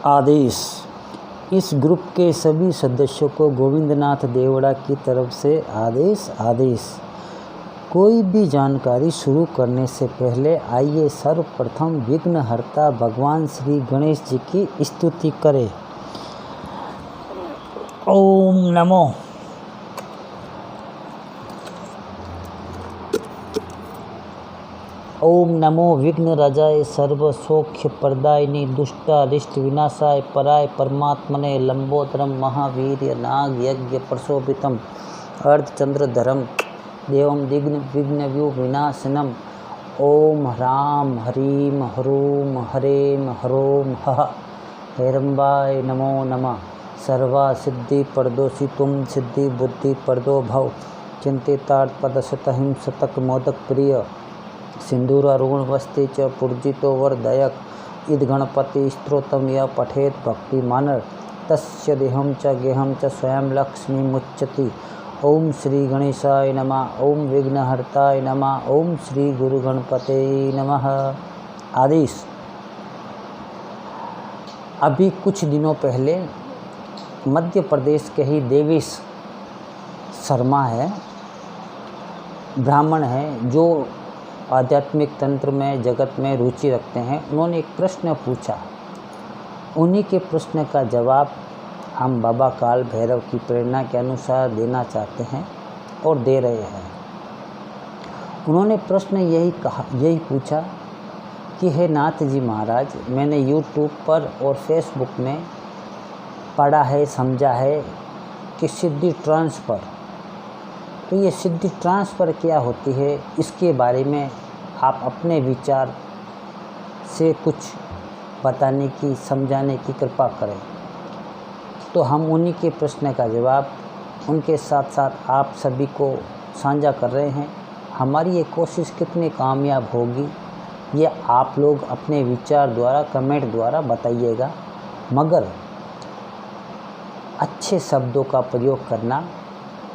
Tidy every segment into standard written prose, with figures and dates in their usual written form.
आदेश। इस ग्रुप के सभी सदस्यों को गोविंदनाथ देवड़ा की तरफ से आदेश। कोई भी जानकारी शुरू करने से पहले आइए सर्वप्रथम विघ्नहर्ता भगवान श्री गणेश जी की स्तुति करें। ओम नमो विघ्न राजाय सर्व सौख्य प्रदायिनी दुष्टारिष्ट विनाशाय पराय परमात्मने लंबोदरम महावीर्य नाग यज्ञ प्रशोभितम अर्धचंद्रधरम देवम दिग्न विघ्न व्यू विनाशनम। ओम ह्राम ह्रीम ह्रूम हरेम ह्रोम हः हेरम्बाय नमो नमः। सर्वा सिद्धि परदोषि तुम सिद्धि बुद्धि परदो भव चिंतितार्थ पदशत हिंसतक मोदक प्रिय सिंधुरारूढ़ वस्ते च पूर्जितो वरदयक इद गणपति स्त्रोतम य पठेत भक्ति मानर तस्य देहम च गेहम च स्वयं लक्ष्मी मुच्यति। ओम श्री गणेशाय नमः। ओम विघ्नहर्ताय नमः। ओम श्री गुरु गणपते नमः। आदेश। अभी कुछ दिनों पहले मध्य प्रदेश के ही देवेश शर्मा है, ब्राह्मण है, जो आध्यात्मिक तंत्र में जगत में रुचि रखते हैं। उन्होंने एक प्रश्न पूछा, उन्हीं के प्रश्न का जवाब हम बाबा काल भैरव की प्रेरणा के अनुसार देना चाहते हैं और दे रहे हैं। उन्होंने प्रश्न यही पूछा कि हे नाथ जी महाराज, मैंने यूट्यूब पर और फेसबुक में पढ़ा है, समझा है कि सिद्धि ट्रांसफ़र, तो ये सिद्धि ट्रांसफ़र क्या होती है, इसके बारे में आप अपने विचार से कुछ बताने की, समझाने की कृपा करें। तो हम उन्हीं के प्रश्न का जवाब उनके साथ साथ आप सभी को साझा कर रहे हैं। हमारी ये कोशिश कितनी कामयाब होगी ये आप लोग अपने विचार द्वारा, कमेंट द्वारा बताइएगा, मगर अच्छे शब्दों का प्रयोग करना,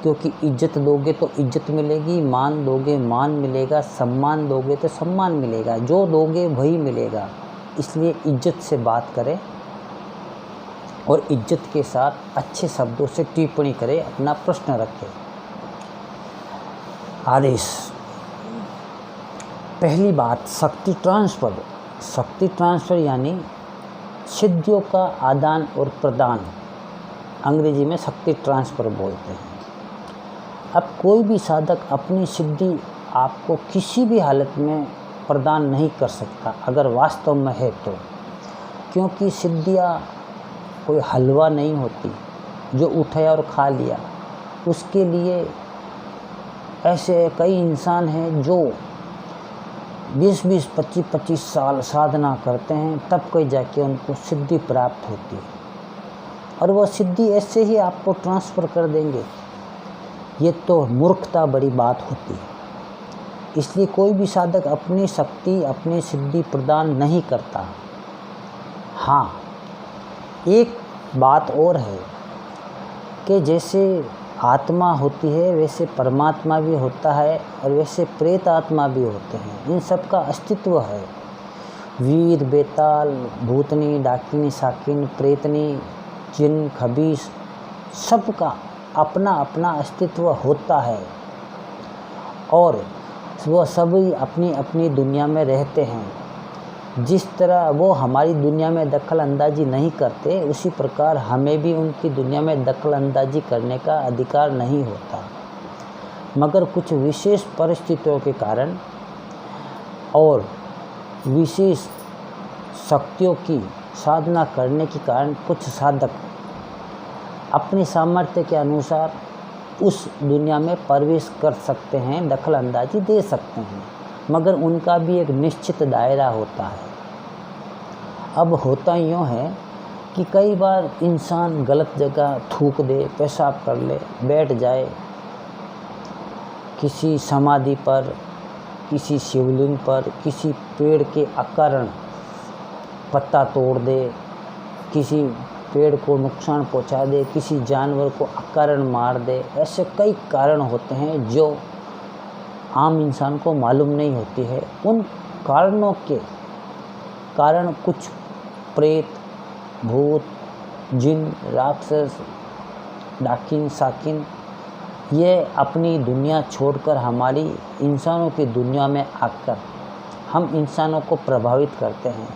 क्योंकि इज्जत दोगे तो इज्जत मिलेगी, मान दोगे मान मिलेगा, सम्मान दोगे तो सम्मान मिलेगा, जो दोगे वही मिलेगा। इसलिए इज्जत से बात करें और इज्जत के साथ अच्छे शब्दों से टिप्पणी करें, अपना प्रश्न रखें। आदेश। पहली बात, शक्ति ट्रांसफ़र। शक्ति ट्रांसफ़र यानी सिद्धियों का आदान और प्रदान, अंग्रेजी में शक्ति ट्रांसफ़र बोलते हैं। अब कोई भी साधक अपनी सिद्धि आपको किसी भी हालत में प्रदान नहीं कर सकता, अगर वास्तव में है तो, क्योंकि सिद्धियाँ कोई हलवा नहीं होती जो उठाया और खा लिया। उसके लिए ऐसे कई इंसान हैं जो 20-20, 25-25 साल साधना करते हैं, तब कोई जाके उनको सिद्धि प्राप्त होती है, और वह सिद्धि ऐसे ही आपको ट्रांसफ़र कर देंगे। ये तो मूर्खता बड़ी बात होती है। इसलिए कोई भी साधक अपनी शक्ति, अपनी सिद्धि प्रदान नहीं करता। हाँ, एक बात और है कि जैसे आत्मा होती है वैसे परमात्मा भी होता है, और वैसे प्रेत आत्मा भी होते हैं। इन सब का अस्तित्व है। वीर, बेताल, भूतनी, डाकिनी, साकिन, प्रेतनी, जिन, खबीस, सबका अपना अपना अस्तित्व होता है, और वह सभी अपनी अपनी दुनिया में रहते हैं। जिस तरह वो हमारी दुनिया में दखल अंदाजी नहीं करते, उसी प्रकार हमें भी उनकी दुनिया में दखल अंदाजी करने का अधिकार नहीं होता। मगर कुछ विशेष परिस्थितियों के कारण और विशेष शक्तियों की साधना करने के कारण कुछ साधक अपनी सामर्थ्य के अनुसार उस दुनिया में प्रवेश कर सकते हैं, दखल अंदाजी दे सकते हैं, मगर उनका भी एक निश्चित दायरा होता है। अब होता यूँ है कि कई बार इंसान गलत जगह थूक दे, पेशाब कर ले, बैठ जाए किसी समाधि पर, किसी शिवलिंग पर, किसी पेड़ के अकारण पत्ता तोड़ दे, किसी पेड़ को नुकसान पहुंचा दे, किसी जानवर को अकारण मार दे। ऐसे कई कारण होते हैं जो आम इंसान को मालूम नहीं होती है। उन कारणों के कारण कुछ प्रेत, भूत, जिन, राक्षस, डाकिन, साकिन, ये अपनी दुनिया छोड़कर हमारी इंसानों की दुनिया में आकर हम इंसानों को प्रभावित करते हैं।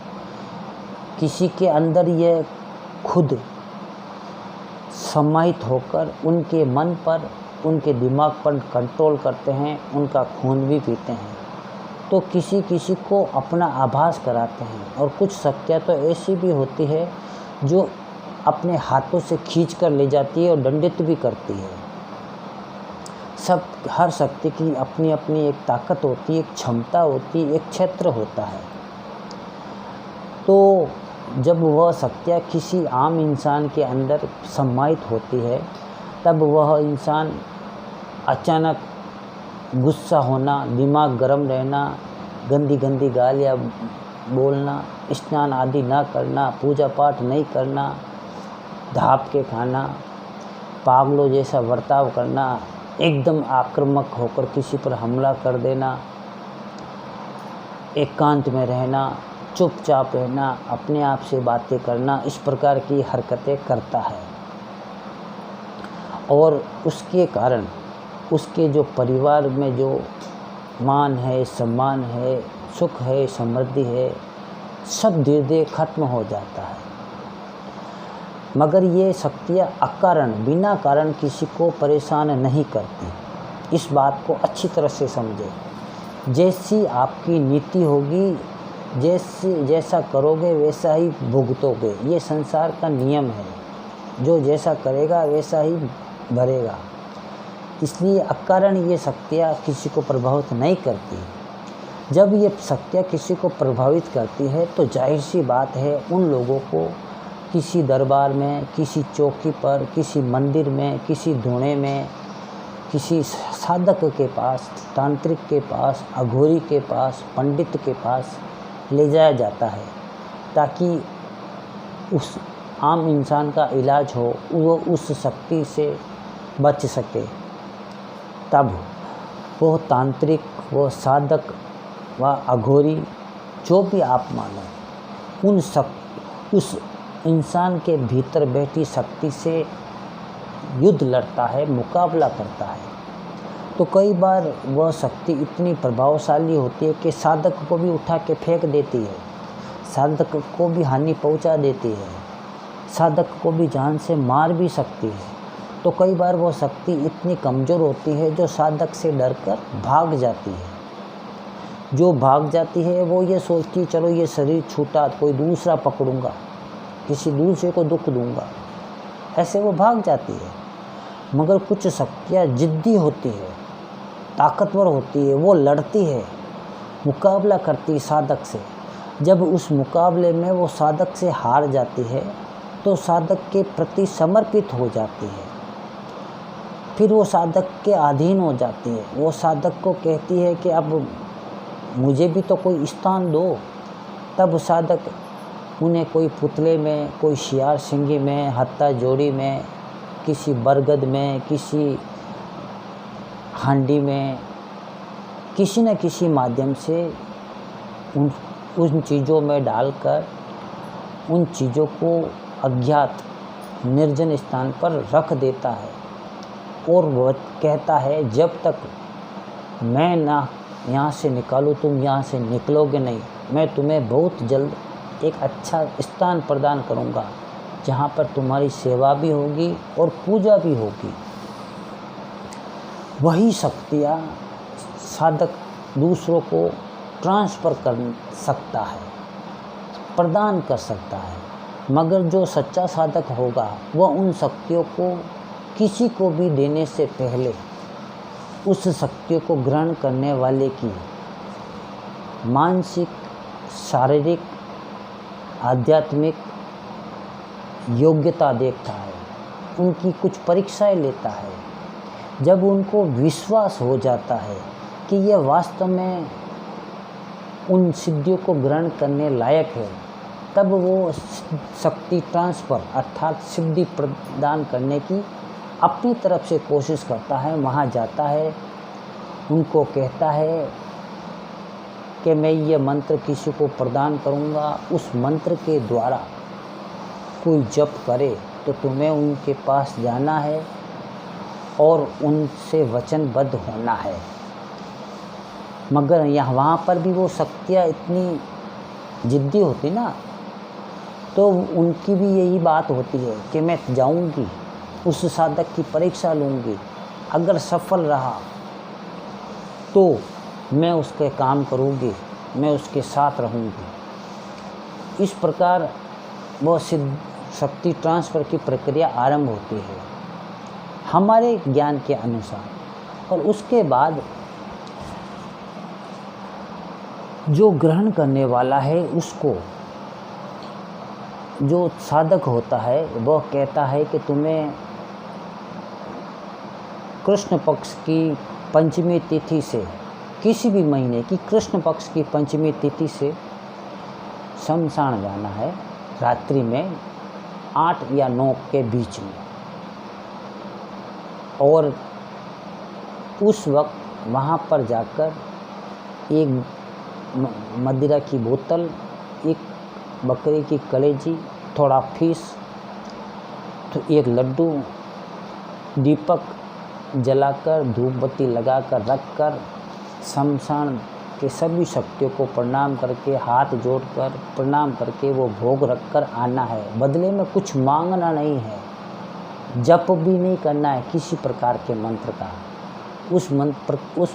किसी के अंदर ये खुद समाहित होकर उनके मन पर, उनके दिमाग पर कंट्रोल करते हैं, उनका खून भी पीते हैं। तो किसी किसी को अपना आभास कराते हैं। और कुछ शक्तियाँ तो ऐसी भी होती है जो अपने हाथों से खींच कर ले जाती है और दंडित भी करती है। हर शक्ति की अपनी अपनी एक ताकत होती है, एक क्षमता होती है, एक क्षेत्र होता है। तो जब वह शक्तियाँ किसी आम इंसान के अंदर समाहित होती है, तब वह इंसान अचानक गुस्सा होना, दिमाग गर्म रहना, गंदी गंदी गालियाँ बोलना, स्नान आदि ना करना, पूजा पाठ नहीं करना, धाप के खाना, पागलों जैसा बर्ताव करना, एकदम आक्रामक होकर किसी पर हमला कर देना, एकांत में रहना, चुपचाप रहना, अपने आप से बातें करना, इस प्रकार की हरकतें करता है। और उसके कारण उसके जो परिवार में जो मान है, सम्मान है, सुख है, समृद्धि है, सब धीरे धीरे खत्म हो जाता है। मगर ये शक्तियाँ अकारण, बिना कारण किसी को परेशान नहीं करती। इस बात को अच्छी तरह से समझें। जैसी आपकी नीति होगी, जैसा करोगे वैसा ही भुगतोगे। ये संसार का नियम है। जो जैसा करेगा वैसा ही भरेगा। इसलिए अकारण ये शक्तियाँ किसी को प्रभावित नहीं करती। जब ये शक्तियाँ किसी को प्रभावित करती है तो जाहिर सी बात है उन लोगों को किसी दरबार में, किसी चौकी पर, किसी मंदिर में, किसी धूणे में, किसी साधक के पास, तांत्रिक के पास, अघोरी के पास, पंडित के पास ले जाया जाता है ताकि उस आम इंसान का इलाज हो, वो उस शक्ति से बच सके। तब वो तांत्रिक, वो साधक, व अघोरी, जो भी आप मानो, उस इंसान के भीतर बैठी शक्ति से युद्ध लड़ता है, मुकाबला करता है। तो कई बार वह शक्ति इतनी प्रभावशाली होती है कि साधक को भी उठा के फेंक देती है, साधक को भी हानि पहुंचा देती है, साधक को भी जान से मार भी सकती है। तो कई बार वो शक्ति इतनी कमज़ोर होती है जो साधक से डरकर भाग जाती है। जो भाग जाती है वो ये सोचती, चलो ये शरीर छूटा, कोई दूसरा पकड़ूंगा, किसी दूसरे को दुख दूंगा, ऐसे वो भाग जाती है। मगर कुछ शक्तियाँ जिद्दी होती है, ताकतवर होती है, वो लड़ती है, मुकाबला करती है साधक से। जब उस मुकाबले में वो साधक से हार जाती है तो साधक के प्रति समर्पित हो जाती है। फिर वो साधक के अधीन हो जाती है। वो साधक को कहती है कि अब मुझे भी तो कोई स्थान दो। तब साधक उन्हें कोई पुतले में, कोई शियार सिंगी में, हत्ता जोड़ी में, किसी बरगद में, किसी हांडी में, किसी न किसी माध्यम से उन चीज़ों में डालकर उन चीज़ों को अज्ञात निर्जन स्थान पर रख देता है। और वह कहता है जब तक मैं ना यहाँ से निकालूँ तुम यहाँ से निकलोगे नहीं। मैं तुम्हें बहुत जल्द एक अच्छा स्थान प्रदान करूँगा जहाँ पर तुम्हारी सेवा भी होगी और पूजा भी होगी। वही शक्तियाँ साधक दूसरों को ट्रांसफ़र कर सकता है, प्रदान कर सकता है। मगर जो सच्चा साधक होगा वह उन शक्तियों को किसी को भी देने से पहले उस शक्तियों को ग्रहण करने वाले की मानसिक, शारीरिक, आध्यात्मिक योग्यता देखता है, उनकी कुछ परीक्षाएं लेता है। जब उनको विश्वास हो जाता है कि यह वास्तव में उन सिद्धियों को ग्रहण करने लायक है, तब वो शक्ति ट्रांसफ़र अर्थात सिद्धि प्रदान करने की अपनी तरफ से कोशिश करता है। वहाँ जाता है, उनको कहता है कि मैं ये मंत्र किसी को प्रदान करूँगा। उस मंत्र के द्वारा कोई जप करे तो तुम्हें उनके पास जाना है और उनसे वचनबद्ध होना है। मगर वहाँ पर भी वो शक्तियाँ इतनी जिद्दी होती ना, तो उनकी भी यही बात होती है कि मैं जाऊँगी, उस साधक की परीक्षा लूँगी, अगर सफल रहा तो मैं उसके काम करूँगी, मैं उसके साथ रहूँगी। इस प्रकार वो शक्ति ट्रांसफ़र की प्रक्रिया आरंभ होती है हमारे ज्ञान के अनुसार। और उसके बाद जो ग्रहण करने वाला है उसको, जो साधक होता है वह कहता है कि तुम्हें कृष्ण पक्ष की पंचमी तिथि से, किसी भी महीने की कृष्ण पक्ष की पंचमी तिथि से शमशान जाना है रात्रि में 8 या 9 के बीच में। और उस वक्त वहाँ पर जाकर एक मदिरा की बोतल, एक बकरी की कलेजी, थोड़ा फीस, तो एक लड्डू, दीपक जलाकर धूप बत्ती लगाकर रखकर शमशान के सभी शक्तियों को प्रणाम करके, हाथ जोड़कर प्रणाम करके वो भोग रखकर आना है। बदले में कुछ मांगना नहीं है, जप भी नहीं करना है किसी प्रकार के मंत्र का। उस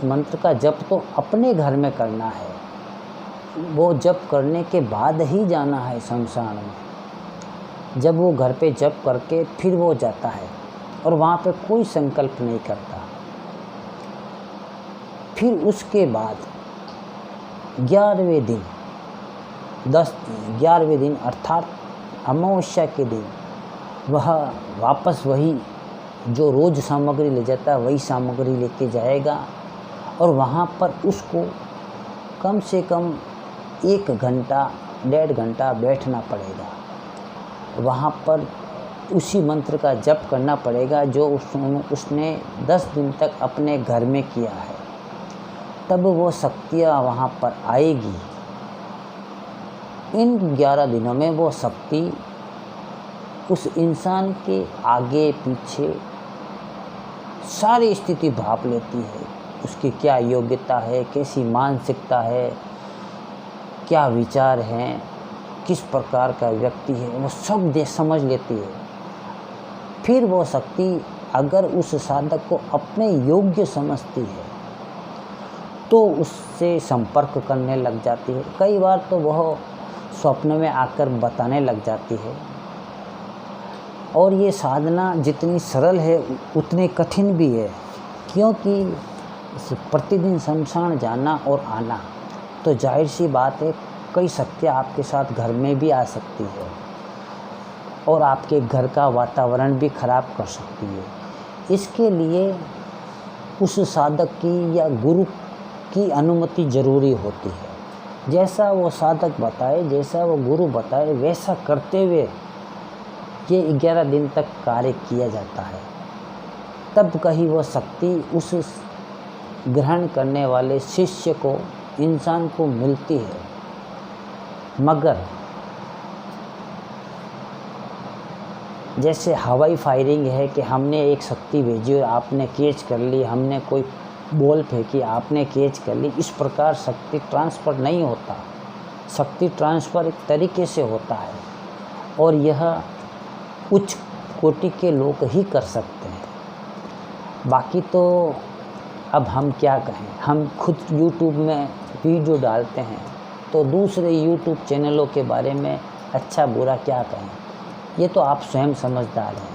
मंत्र का जप तो अपने घर में करना है, वो जप करने के बाद ही जाना है शमशान में। जब वो घर पे जप करके फिर वो जाता है और वहाँ पे कोई संकल्प नहीं करता। फिर उसके बाद 11वें दिन अर्थात अमावस्या के दिन वह वापस वही जो रोज़ सामग्री ले जाता है वही सामग्री लेके जाएगा और वहाँ पर उसको कम से कम 1 घंटा 1.5 घंटा बैठना पड़ेगा। वहाँ पर उसी मंत्र का जप करना पड़ेगा जो उसने 10 दिन तक अपने घर में किया है। तब वो शक्तियाँ वहाँ पर आएगी। इन 11 दिनों में वो शक्ति उस इंसान के आगे पीछे सारी स्थिति भाप लेती है। उसकी क्या योग्यता है, कैसी मानसिकता है, क्या विचार हैं, किस प्रकार का व्यक्ति है, वो सब समझ लेती है। फिर वो शक्ति अगर उस साधक को अपने योग्य समझती है तो उससे संपर्क करने लग जाती है। कई बार तो वह स्वप्न में आकर बताने लग जाती है। और ये साधना जितनी सरल है उतनी कठिन भी है, क्योंकि प्रतिदिन शमशान जाना और आना, तो जाहिर सी बात है कई शक्तियाँ आपके साथ घर में भी आ सकती है और आपके घर का वातावरण भी खराब कर सकती है। इसके लिए उस साधक की या गुरु की अनुमति ज़रूरी होती है। जैसा वो साधक बताए, जैसा वो गुरु बताए, वैसा करते हुए ये 11 दिन तक कार्य किया जाता है। तब कहीं वो शक्ति उस ग्रहण करने वाले शिष्य को, इंसान को मिलती है। मगर जैसे हवाई फायरिंग है कि हमने एक शक्ति भेजी और आपने कैच कर ली, हमने कोई बॉल फेंकी, आपने कैच कर ली, इस प्रकार शक्ति ट्रांसफ़र नहीं होता। शक्ति ट्रांसफ़र एक तरीके से होता है और यह उच्च कोटि के लोग ही कर सकते हैं। बाकी तो अब हम क्या कहें, हम खुद YouTube में वीडियो डालते हैं तो दूसरे YouTube चैनलों के बारे में अच्छा बुरा क्या कहें, ये तो आप स्वयं समझदार हैं।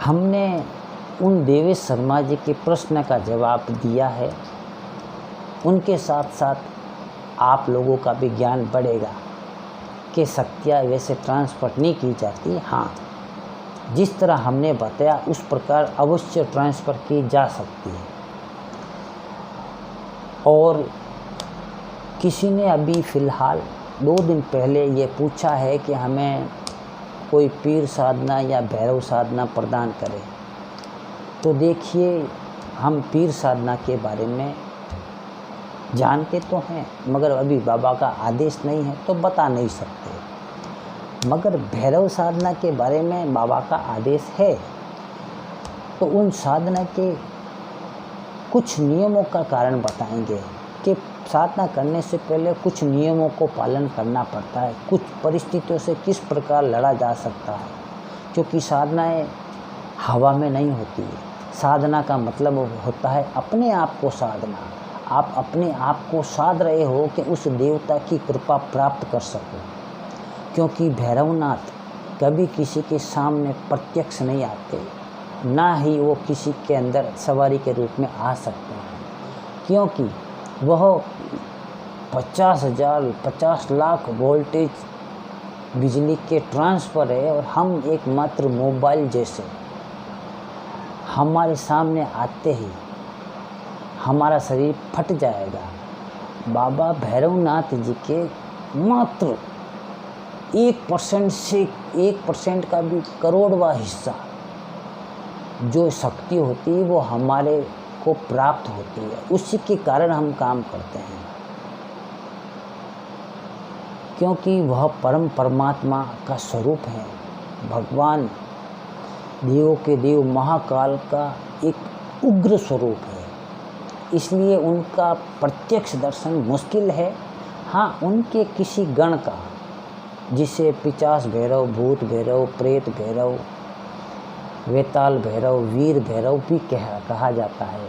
हमने उन देवेश शर्मा जी के प्रश्न का जवाब दिया है, उनके साथ साथ आप लोगों का भी ज्ञान बढ़ेगा कि शक्तियाँ वैसे ट्रांसफ़र नहीं की जाती। हाँ, जिस तरह हमने बताया उस प्रकार अवश्य ट्रांसफ़र की जा सकती है। और किसी ने अभी फ़िलहाल 2 दिन पहले ये पूछा है कि हमें कोई पीर साधना या भैरव साधना प्रदान करे। तो देखिए, हम पीर साधना के बारे में जानते तो हैं, मगर अभी बाबा का आदेश नहीं है तो बता नहीं सकते। मगर भैरव साधना के बारे में बाबा का आदेश है, तो उन साधना के कुछ नियमों का कारण बताएंगे कि साधना करने से पहले कुछ नियमों को पालन करना पड़ता है, कुछ परिस्थितियों से किस प्रकार लड़ा जा सकता है, क्योंकि साधनाएं हवा में नहीं होती है। साधना का मतलब होता है अपने आप को साधना। आप अपने आप को साध रहे हो कि उस देवता की कृपा प्राप्त कर सको, क्योंकि भैरवनाथ कभी किसी के सामने प्रत्यक्ष नहीं आते, ना ही वो किसी के अंदर सवारी के रूप में आ सकते हैं, क्योंकि वह 50 लाख वोल्टेज बिजली के ट्रांसफ़र है और हम एकमात्र मोबाइल जैसे। हमारे सामने आते ही हमारा शरीर फट जाएगा। बाबा भैरवनाथ जी के मात्र 1% से 1% का भी करोड़वा हिस्सा जो शक्ति होती है वो हमारे को प्राप्त होती है, उसी के कारण हम काम करते हैं, क्योंकि वह परम परमात्मा का स्वरूप है। भगवान देवों के देव महाकाल का एक उग्र स्वरूप है, इसलिए उनका प्रत्यक्ष दर्शन मुश्किल है। हाँ, उनके किसी गण का, जिसे पिशाच भैरव, भूत भैरव, प्रेत भैरव, वेताल भैरव, वीर भैरव भी कहा जाता है,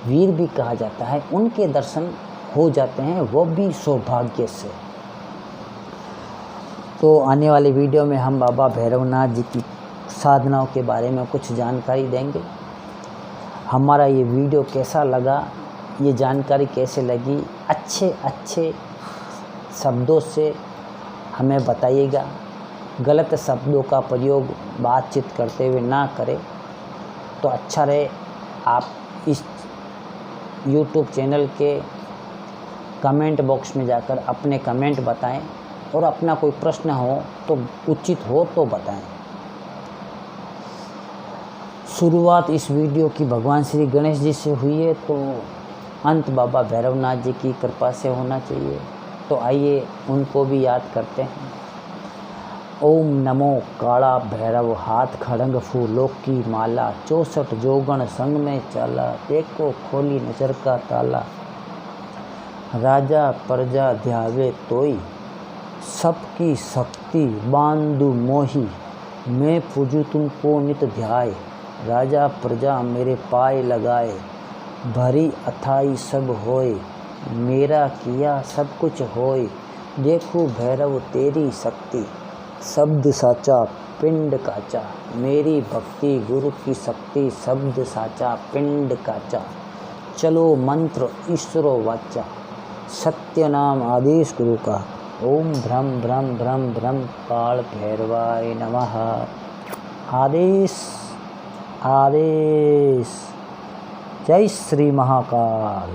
वीर भी कहा जाता है, उनके दर्शन हो जाते हैं, वो भी सौभाग्य से। तो आने वाले वीडियो में हम बाबा भैरवनाथ जी की साधनाओं के बारे में कुछ जानकारी देंगे। हमारा ये वीडियो कैसा लगा, ये जानकारी कैसे लगी, अच्छे शब्दों से हमें बताइएगा। गलत शब्दों का प्रयोग बातचीत करते हुए ना करें तो अच्छा रहे। आप इस YouTube चैनल के कमेंट बॉक्स में जाकर अपने कमेंट बताएं और अपना कोई प्रश्न हो तो उचित हो तो बताएं। शुरुआत इस वीडियो की भगवान श्री गणेश जी से हुई है, तो अंत बाबा भैरवनाथ जी की कृपा से होना चाहिए। तो आइए उनको भी याद करते हैं। ओम नमो काला भैरव, हाथ खड़ंग फूलों की माला, 64 जोगण संग में चाला, देखो खोली नजर का ताला, राजा प्रजा ध्यावे तोई, सबकी शक्ति बांधु मोही, मैं पूजू तुमको नित ध्याय, राजा प्रजा मेरे पाए लगाए, भरी अथाई सब होए, मेरा किया सब कुछ होए, देखो भैरव तेरी शक्ति, शब्द साचा पिंड काचा, मेरी भक्ति गुरु की शक्ति, शब्द साचा पिंड काचा, चलो मंत्र ईश्वरो वाचा, सत्य नाम आदेश गुरु का, ओम भ्रम भ्रम भ्रम भ्रम काल भैरवाय नमः। आदेश आदेश। जय श्री महाकाल।